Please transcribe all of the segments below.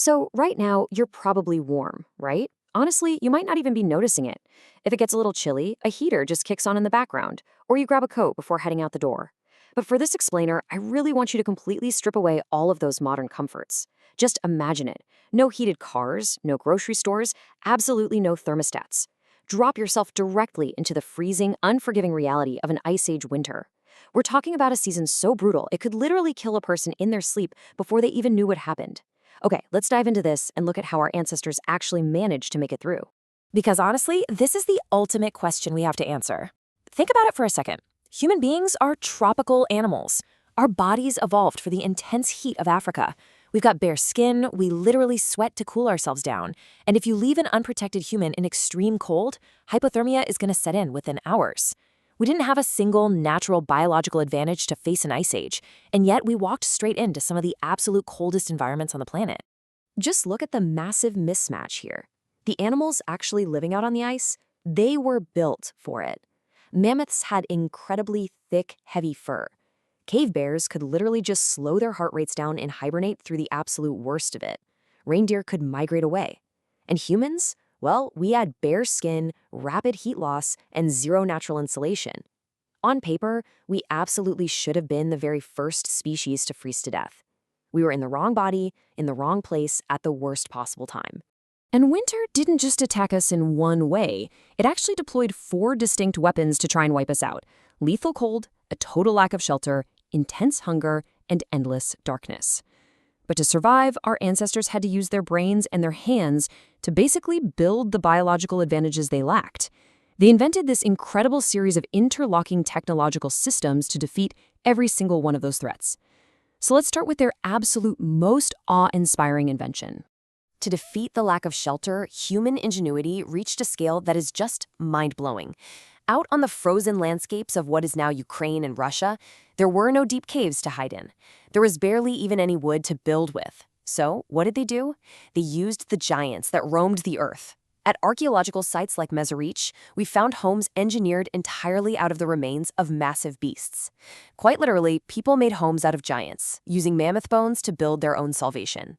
So right now, you're probably warm, right? Honestly, you might not even be noticing it. If it gets a little chilly, a heater just kicks on in the background, or you grab a coat before heading out the door. But for this explainer, I really want you to completely strip away all of those modern comforts. Just imagine it. No heated cars, no grocery stores, absolutely no thermostats. Drop yourself directly into the freezing, unforgiving reality of an ice age winter. We're talking about a season so brutal it could literally kill a person in their sleep before they even knew what happened. Okay, let's dive into this and look at how our ancestors actually managed to make it through. Because honestly, this is the ultimate question we have to answer. Think about it for a second. Human beings are tropical animals. Our bodies evolved for the intense heat of Africa. We've got bare skin, we literally sweat to cool ourselves down. And if you leave an unprotected human in extreme cold, hypothermia is going to set in within hours. We didn't have a single natural biological advantage to face an ice age, and yet we walked straight into some of the absolute coldest environments on the planet. Just look at the massive mismatch here. The animals actually living out on the ice, they were built for it. Mammoths had incredibly thick, heavy fur. Cave bears could literally just slow their heart rates down and hibernate through the absolute worst of it. Reindeer could migrate away. And humans? Well, we had bare skin, rapid heat loss, and zero natural insulation. On paper, we absolutely should have been the very first species to freeze to death. We were in the wrong body, in the wrong place, at the worst possible time. And winter didn't just attack us in one way. It actually deployed 4 distinct weapons to try and wipe us out: lethal cold, a total lack of shelter, intense hunger, and endless darkness. But to survive, our ancestors had to use their brains and their hands to basically build the biological advantages they lacked. They invented this incredible series of interlocking technological systems to defeat every single one of those threats. So let's start with their absolute most awe-inspiring invention. To defeat the lack of shelter, human ingenuity reached a scale that is just mind-blowing. Out on the frozen landscapes of what is now Ukraine and Russia, there were no deep caves to hide in. There was barely even any wood to build with. So, what did they do? They used the giants that roamed the earth. At archaeological sites like Mezerich, we found homes engineered entirely out of the remains of massive beasts. Quite literally, people made homes out of giants, using mammoth bones to build their own salvation.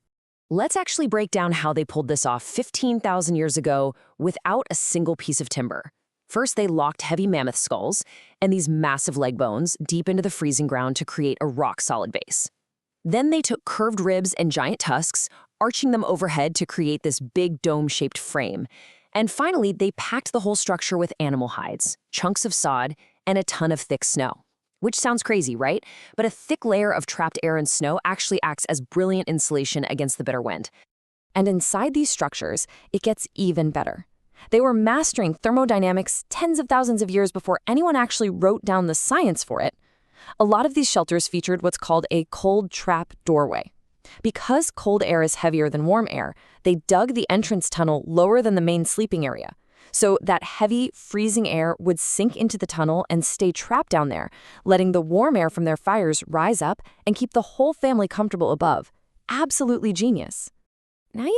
Let's actually break down how they pulled this off 15,000 years ago without a single piece of timber. First, they locked heavy mammoth skulls and these massive leg bones deep into the freezing ground to create a rock-solid base. Then they took curved ribs and giant tusks, arching them overhead to create this big dome-shaped frame. And finally, they packed the whole structure with animal hides, chunks of sod, and a ton of thick snow. Which sounds crazy, right? But a thick layer of trapped air and snow actually acts as brilliant insulation against the bitter wind. And inside these structures, it gets even better. They were mastering thermodynamics tens of thousands of years before anyone actually wrote down the science for it. A lot of these shelters featured what's called a cold trap doorway. Because cold air is heavier than warm air, they dug the entrance tunnel lower than the main sleeping area. So that heavy, freezing air would sink into the tunnel and stay trapped down there, letting the warm air from their fires rise up and keep the whole family comfortable above. Absolutely genius. Now,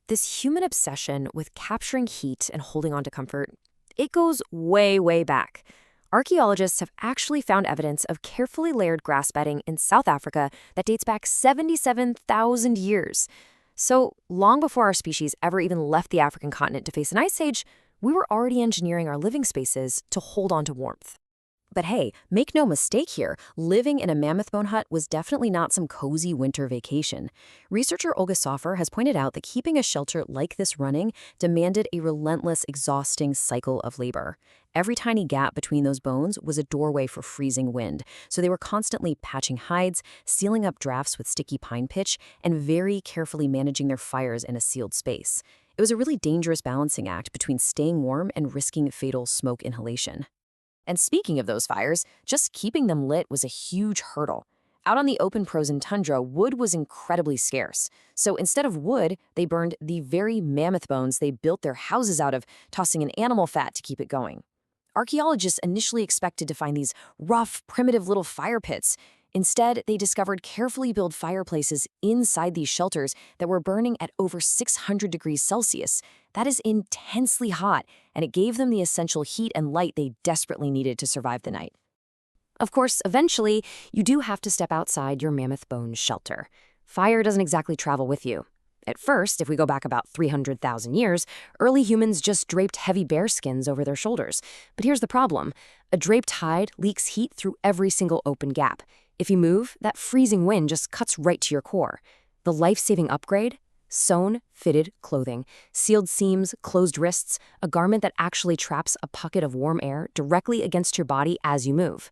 this human obsession with capturing heat and holding on to comfort, it goes way, way back. Archaeologists have actually found evidence of carefully layered grass bedding in South Africa that dates back 77,000 years. So long before our species ever even left the African continent to face an ice age, we were already engineering our living spaces to hold on to warmth. But hey, make no mistake here, living in a mammoth-bone hut was definitely not some cozy winter vacation. Researcher Olga Soffer has pointed out that keeping a shelter like this running demanded a relentless, exhausting cycle of labor. Every tiny gap between those bones was a doorway for freezing wind, so they were constantly patching hides, sealing up drafts with sticky pine pitch, and very carefully managing their fires in a sealed space. It was a really dangerous balancing act between staying warm and risking fatal smoke inhalation. And speaking of those fires, just keeping them lit was a huge hurdle. Out on the open frozen tundra, wood was incredibly scarce. So instead of wood, they burned the very mammoth bones they built their houses out of, tossing in animal fat to keep it going. Archaeologists initially expected to find these rough, primitive little fire pits. Instead, they discovered carefully built fireplaces inside these shelters that were burning at over 600 degrees Celsius. That is intensely hot, and it gave them the essential heat and light they desperately needed to survive the night. Of course, eventually, you do have to step outside your mammoth bone shelter. Fire doesn't exactly travel with you. At first, if we go back about 300,000 years, early humans just draped heavy bear skins over their shoulders. But here's the problem. A draped hide leaks heat through every single open gap. If you move, that freezing wind just cuts right to your core. The life-saving upgrade? Sewn, fitted clothing, sealed seams, closed wrists, a garment that actually traps a pocket of warm air directly against your body as you move.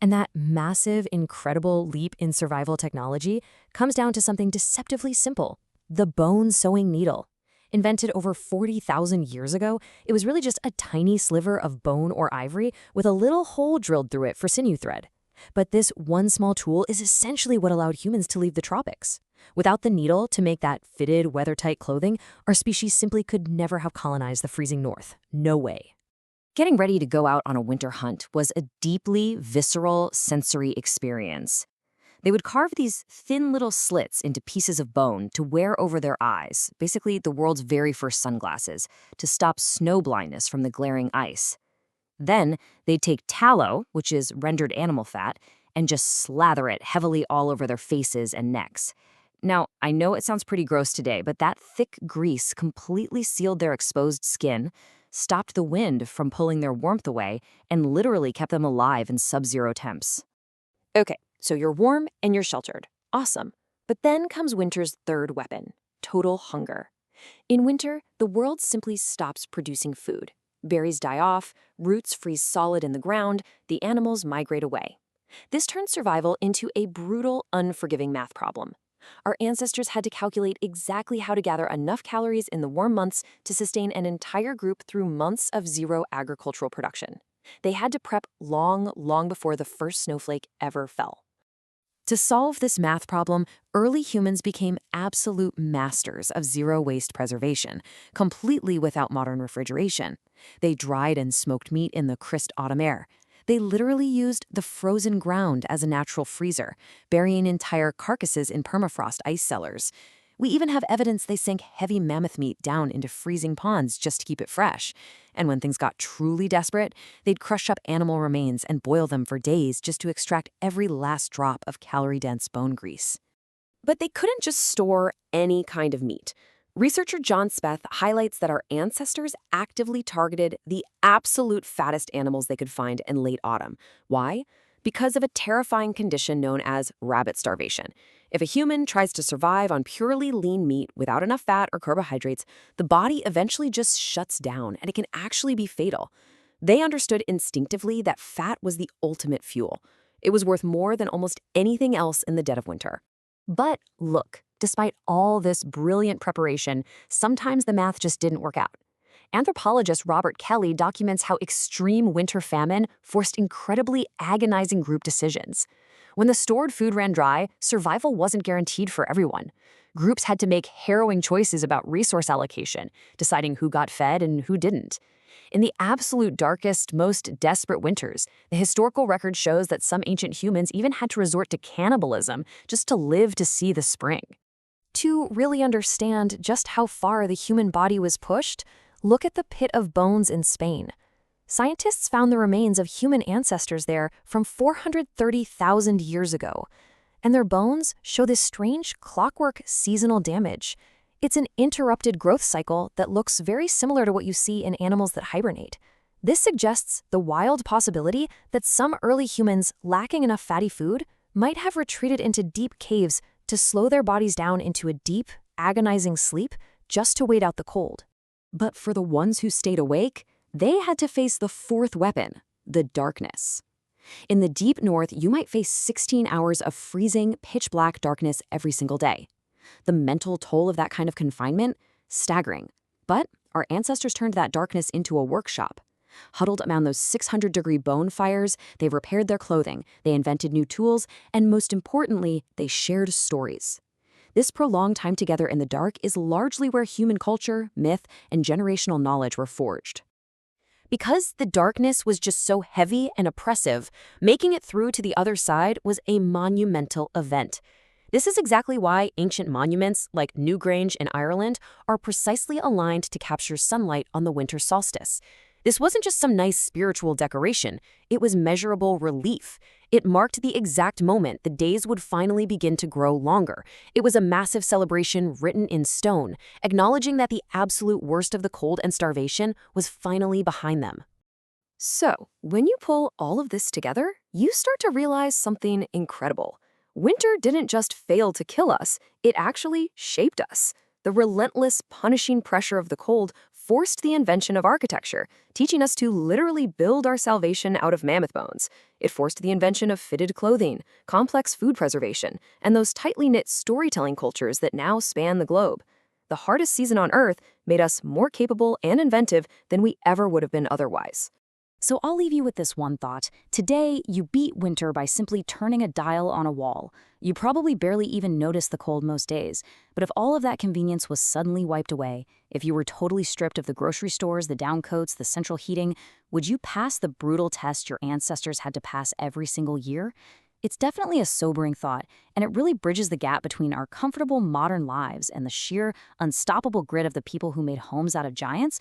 And that massive, incredible leap in survival technology comes down to something deceptively simple: the bone sewing needle. Invented over 40,000 years ago, it was really just a tiny sliver of bone or ivory with a little hole drilled through it for sinew thread. But this one small tool is essentially what allowed humans to leave the tropics. Without the needle to make that fitted, weather-tight clothing, our species simply could never have colonized the freezing north. No way. Getting ready to go out on a winter hunt was a deeply visceral sensory experience. They would carve these thin little slits into pieces of bone to wear over their eyes, basically the world's very first sunglasses, to stop snow blindness from the glaring ice. Then they'd take tallow, which is rendered animal fat, and just slather it heavily all over their faces and necks. Now, I know it sounds pretty gross today, but that thick grease completely sealed their exposed skin, stopped the wind from pulling their warmth away, and literally kept them alive in sub-zero temps. Okay, so you're warm and you're sheltered. Awesome. But then comes winter's third weapon: total hunger. In winter, the world simply stops producing food. Berries die off, roots freeze solid in the ground, the animals migrate away. This turns survival into a brutal, unforgiving math problem. Our ancestors had to calculate exactly how to gather enough calories in the warm months to sustain an entire group through months of zero agricultural production. They had to prep long before the first snowflake ever fell. To solve this math problem, early humans became absolute masters of zero-waste preservation, completely without modern refrigeration. They dried and smoked meat in the crisp autumn air. They literally used the frozen ground as a natural freezer, burying entire carcasses in permafrost ice cellars. We even have evidence they sank heavy mammoth meat down into freezing ponds just to keep it fresh. And when things got truly desperate, they'd crush up animal remains and boil them for days just to extract every last drop of calorie-dense bone grease. But they couldn't just store any kind of meat. Researcher John Speth highlights that our ancestors actively targeted the absolute fattest animals they could find in late autumn. Why? Because of a terrifying condition known as rabbit starvation. If a human tries to survive on purely lean meat without enough fat or carbohydrates, the body eventually just shuts down, and it can actually be fatal. They understood instinctively that fat was the ultimate fuel. It was worth more than almost anything else in the dead of winter. But look, despite all this brilliant preparation, sometimes the math just didn't work out. Anthropologist Robert Kelly documents how extreme winter famine forced incredibly agonizing group decisions. When the stored food ran dry, survival wasn't guaranteed for everyone. Groups had to make harrowing choices about resource allocation, deciding who got fed and who didn't. In the absolute darkest, most desperate winters, the historical record shows that some ancient humans even had to resort to cannibalism just to live to see the spring. To really understand just how far the human body was pushed, look at the Pit of Bones in Spain. Scientists found the remains of human ancestors there from 430,000 years ago, and their bones show this strange clockwork seasonal damage. It's an interrupted growth cycle that looks very similar to what you see in animals that hibernate. This suggests the wild possibility that some early humans lacking enough fatty food might have retreated into deep caves to slow their bodies down into a deep, agonizing sleep just to wait out the cold. But for the ones who stayed awake, they had to face the fourth weapon, the darkness. In the deep north, you might face 16 hours of freezing, pitch-black darkness every single day. The mental toll of that kind of confinement? Staggering. But our ancestors turned that darkness into a workshop. Huddled around those 600-degree bone fires, they repaired their clothing, they invented new tools, and most importantly, they shared stories. This prolonged time together in the dark is largely where human culture, myth, and generational knowledge were forged. Because the darkness was just so heavy and oppressive, making it through to the other side was a monumental event. This is exactly why ancient monuments, like Newgrange in Ireland, are precisely aligned to capture sunlight on the winter solstice. This wasn't just some nice spiritual decoration, it was measurable relief. It marked the exact moment the days would finally begin to grow longer. It was a massive celebration written in stone, acknowledging that the absolute worst of the cold and starvation was finally behind them. So, when you pull all of this together, you start to realize something incredible. Winter didn't just fail to kill us, it actually shaped us. The relentless, punishing pressure of the cold forced the invention of architecture, teaching us to literally build our salvation out of mammoth bones. It forced the invention of fitted clothing, complex food preservation, and those tightly knit storytelling cultures that now span the globe. The hardest season on Earth made us more capable and inventive than we ever would have been otherwise. So I'll leave you with this one thought. Today, you beat winter by simply turning a dial on a wall. You probably barely even notice the cold most days. But if all of that convenience was suddenly wiped away, if you were totally stripped of the grocery stores, the downcoats, the central heating, would you pass the brutal test your ancestors had to pass every single year? It's definitely a sobering thought, and it really bridges the gap between our comfortable modern lives and the sheer, unstoppable grit of the people who made homes out of giants,